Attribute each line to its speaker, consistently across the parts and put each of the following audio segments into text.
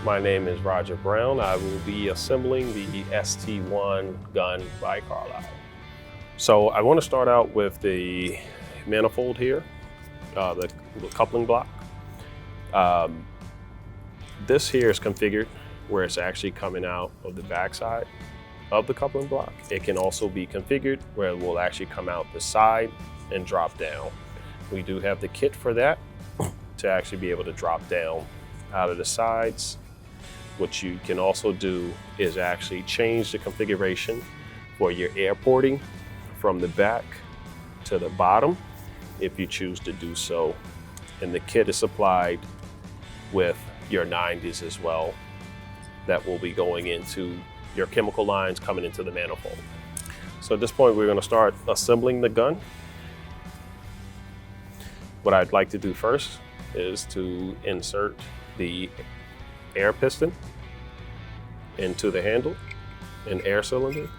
Speaker 1: My name is Roger Brown. I will be assembling the ST1 gun by Carlisle. So I want to start out with the manifold here, the coupling block. This here is configured where it's actually coming out of the backside of the coupling block. It can also be configured where it will actually come out the side and drop down. We do have the kit for that to actually be able to drop down out of the sides. What you can also do is actually change the configuration for your air porting from the back to the bottom if you choose to do so. And the kit is supplied with your 90s as well that will be going into your chemical lines coming into the manifold. So at this point, we're going to start assembling the gun. What I'd like to do first is to insert the air piston into the handle and air cylinder.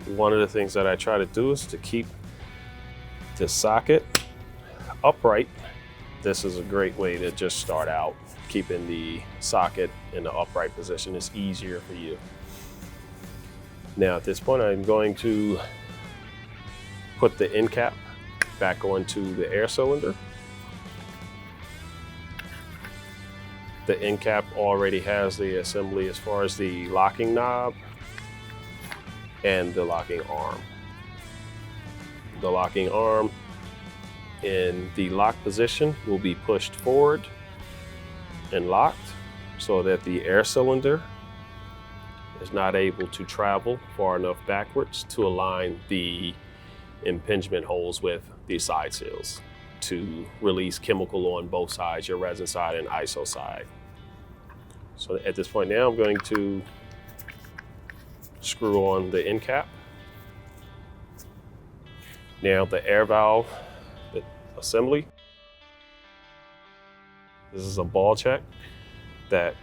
Speaker 1: One of the things that I try to do is to keep the socket upright. This is a great way to just start out, keeping the socket in the upright position. It's easier for you. Now at this point, I'm going to put the end cap back onto the air cylinder. The end cap already has the assembly as far as the locking knob and the locking arm. The locking arm in the lock position will be pushed forward and locked so that the air cylinder is not able to travel far enough backwards to align the impingement holes with the side seals to release chemical on both sides, your resin side and ISO side. So at this point now, I'm going to screw on the end cap. Now the air valve assembly. This is a ball check that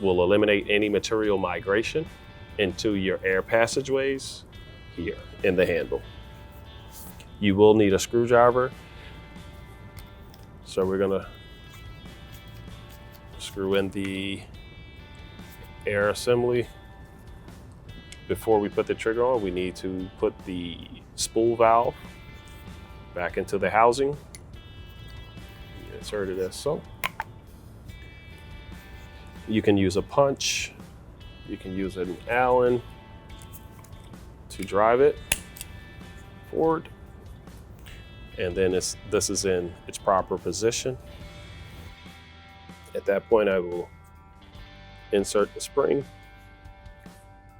Speaker 1: will eliminate any material migration into your air passageways here in the handle. You will need a screwdriver. So we're gonna screw in the air assembly. Before we put the trigger on, we need to put the spool valve back into the housing. Insert it as so. You can use a punch. You can use an Allen to drive it forward. And then this is in its proper position. At that point, I will insert the spring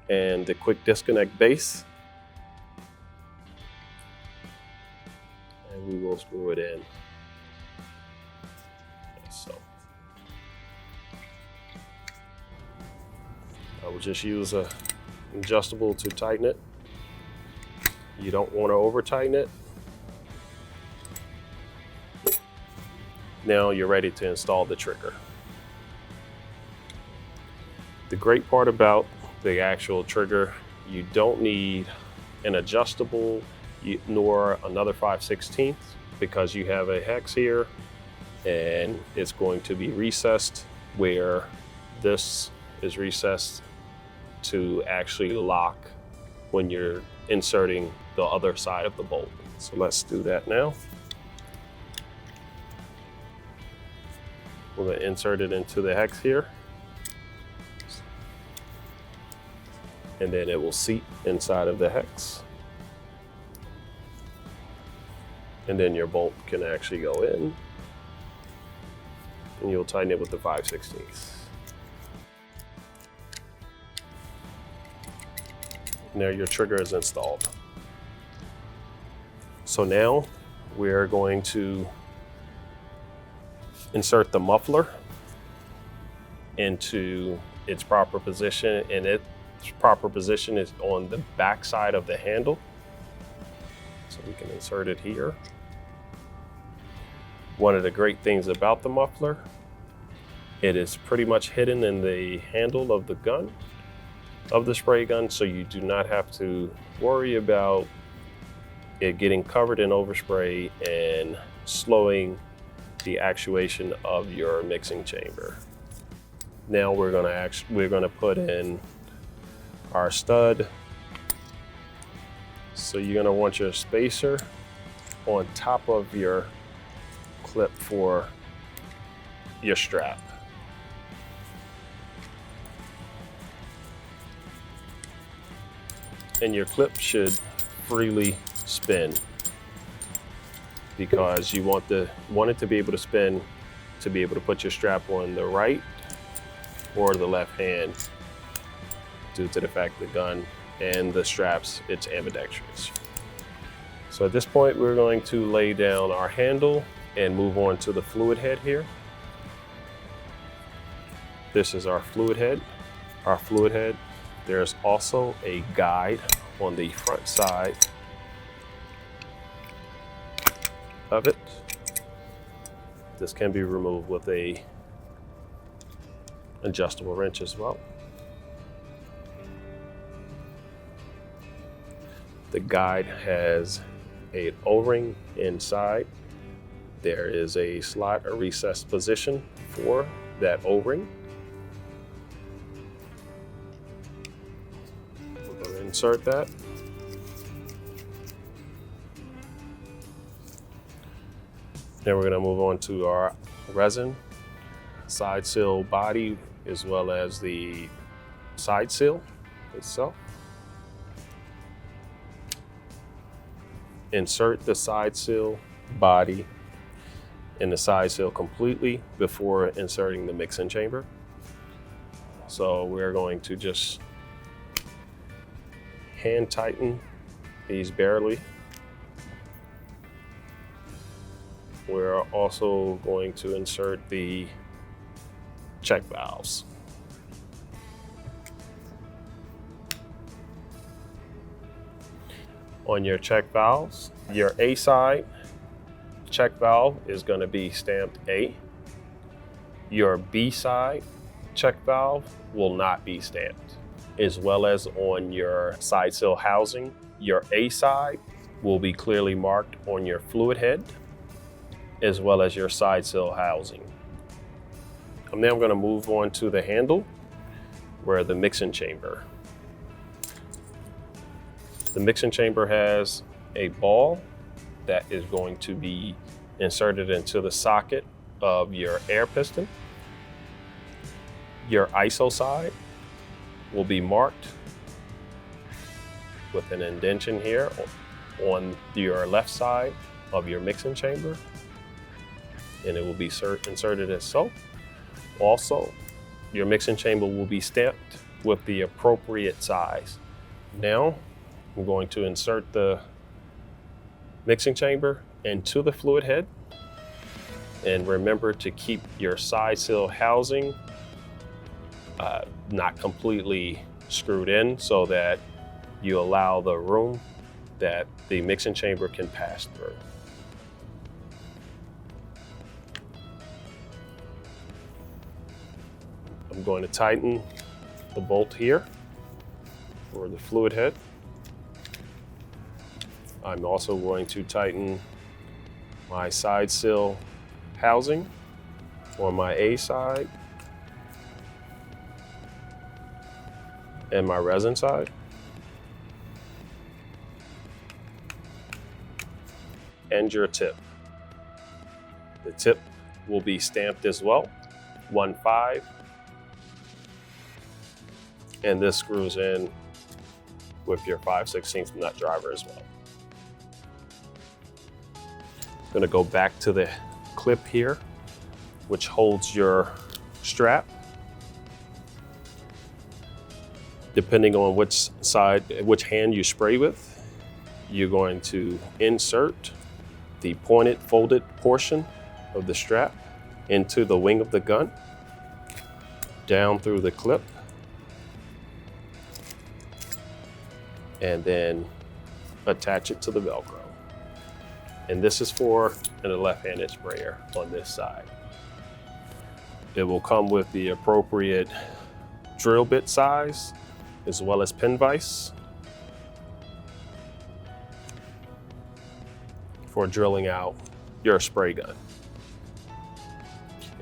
Speaker 1: and the quick disconnect base. And we will screw it in, like so. I will just use an adjustable to tighten it. You don't want to over tighten it. Now you're ready to install the trigger. The great part about the actual trigger, you don't need an adjustable nor another 5/16 because you have a hex here and it's going to be recessed where this is recessed to actually lock when you're inserting the other side of the bolt. So let's do that now. We're going to insert it into the hex here. And then it will seat inside of the hex. And then your bolt can actually go in. And you'll tighten it with the 5/16. Now your trigger is installed. So now we're going to insert the muffler into its proper position, and its proper position is on the back side of the handle. So we can insert it here. One of the great things about the muffler, it is pretty much hidden in the handle of the gun, of the spray gun, so you do not have to worry about it getting covered in overspray and slowing the actuation of your mixing chamber. Now we're gonna put in our stud. So you're gonna want your spacer on top of your clip for your strap. And your clip should freely spin because you want it to be able to spin to be able to put your strap on the right or the left hand due to the fact the gun and the straps, it's ambidextrous. So at this point, we're going to lay down our handle and move on to the fluid head here. This is our fluid head. Our fluid head, there's also a guide on the front side of it. This can be removed with a adjustable wrench as well. The guide has an O-ring inside. There is a slot, a recessed position for that O-ring. We're going to insert that. Then we're going to move on to our resin, side seal body, as well as the side seal itself. Insert the side seal body and the side seal completely before inserting the mixing chamber. So we're going to just hand tighten these barely. We're also going to insert the check valves. On your check valves, your A side check valve is going to be stamped A. Your B side check valve will not be stamped. As well as on your side seal housing, your A side will be clearly marked on your fluid head, as well as your side seal housing. And then I'm going to move on to the handle, where the mixing chamber. The mixing chamber has a ball that is going to be inserted into the socket of your air piston. Your ISO side will be marked with an indentation here on your left side of your mixing chamber, and it will be inserted as so. Also, your mixing chamber will be stamped with the appropriate size. Now, I'm going to insert the mixing chamber into the fluid head, and remember to keep your side seal housing not completely screwed in so that you allow the room that the mixing chamber can pass through. I'm going to tighten the bolt here for the fluid head. I'm also going to tighten my side seal housing on my A side and my resin side. And your tip. The tip will be stamped as well, 1/5. And this screws in with your 5/16 nut driver as well. I'm gonna go back to the clip here, which holds your strap. Depending on which hand you spray with, you're going to insert the pointed folded portion of the strap into the wing of the gun, down through the clip, and then attach it to the Velcro. And this is for a left-handed sprayer on this side. It will come with the appropriate drill bit size, as well as pin vise for drilling out your spray gun.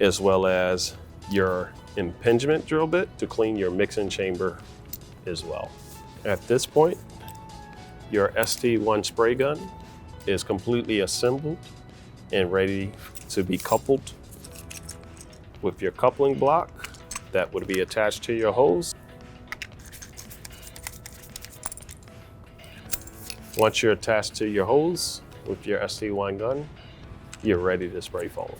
Speaker 1: as well as your impingement drill bit to clean your mixing chamber as well. At this point, your ST1 spray gun is completely assembled and ready to be coupled with your coupling block that would be attached to your hose. Once you're attached to your hose with your ST1 gun, you're ready to spray foam.